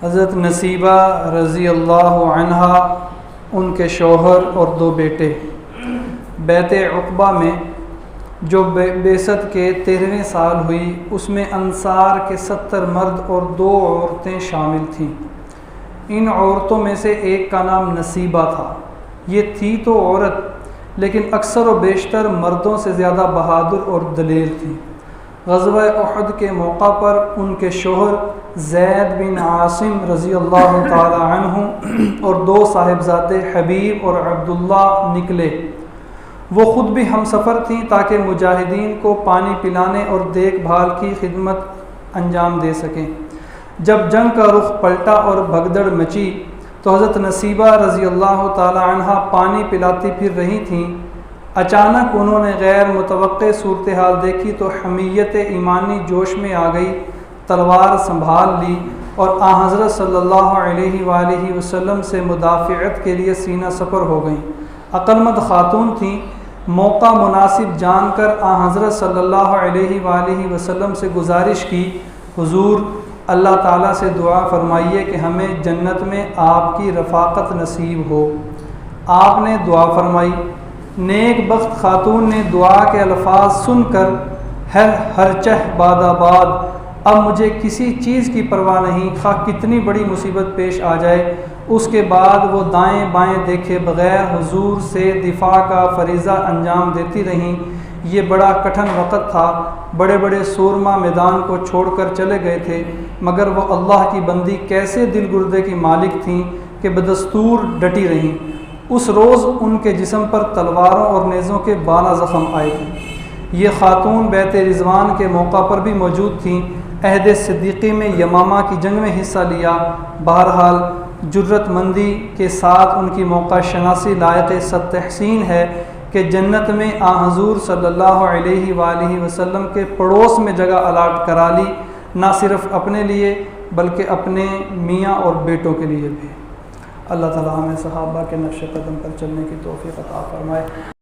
हज़रत नसीबा रज़ी अल्लाह अन्हा, उनके शौहर और 2 बेटे बैत उक़बा में जो बेसत के 13वें साल हुई, उसमें अंसार के 70 मर्द और 2 औरतें शामिल थीं। इन औरतों में से एक का नाम नसीबा था। ये थी तो औरत, लेकिन अक्सर व बेशतर मर्दों से ज़्यादा बहादुर और दलेर थी। ग़ज़वा उहद के मौका पर उनके शौहर ज़ैद बिन आसिम रज़ी अल्लाह ताला अन्हु और 2 साहिबजादे हबीब और अब्दुल्ला निकले। वो ख़ुद भी हमसफ़र थीं ताकि मुजाहिदीन को पानी पिलाने और देखभाल की खिदमत अंजाम दे सकें। जब जंग का रुख पलटा और भगदड़ मची तो हज़रत नसीबा रज़ी अल्लाह ताला अन्हा पानी पिलाती फिर रही थीं। अचानक उन्होंने गैर मुतवक्के सूरत हाल देखी तो हमीयत ईमानी जोश में आ गई, तलवार संभाल ली और आ हज़रत सल्लल्लाहु अलैहि वसल्लम से मुदाफ़अत के लिए सीना सफ़र हो गईं। अक़लमंद ख़ातून थीं। मौका मुनासिब जानकर आ हज़रत सल्लल्लाहु अलैहि वसल्लम से गुजारिश की, हुज़ूर अल्लाह ताला से दुआ फरमाइए कि हमें जन्नत में आपकी रफ़ाक़त नसीब हो। आपने दुआ फरमाई। नेक बख्त खातून ने दुआ के अल्फाज सुनकर हर चह बादाबाद, अब मुझे किसी चीज़ की परवाह नहीं, खा कितनी बड़ी मुसीबत पेश आ जाए। उसके बाद वो दाएं बाएं देखे बग़ैर हुजूर से दिफा का फरीज़ा अंजाम देती रहें। ये बड़ा कठिन वक़्त था। बड़े बड़े सूरमा मैदान को छोड़कर चले गए थे, मगर वो अल्लाह की बंदी कैसे दिल गुर्दे की मालिक थीं कि बदस्तूर डटी रहीं। उस रोज़ उनके जिस्म पर तलवारों और नेज़ों के बाला ज़ख़म आए थे। ये ख़ातून बैत रिज़वान के मौका पर भी मौजूद थीं। अहद सिद्दीक़ी में यमामा की जंग में हिस्सा लिया। बहरहाल जुर्रतमंदी के साथ उनकी मौका शनासी लायक़ सत्तहसीन है कि जन्नत में आ हज़ूर सल्लल्लाहु अलैहि वसल्लम के पड़ोस में जगह अलाट करा ली, ना सिर्फ़ अपने लिए बल्कि अपने मियाँ और बेटों के लिए भी। अल्लाह ताला हमें सहाबा के नक्श कदम पर चलने की तौफ़ीक़ अता फ़रमाए।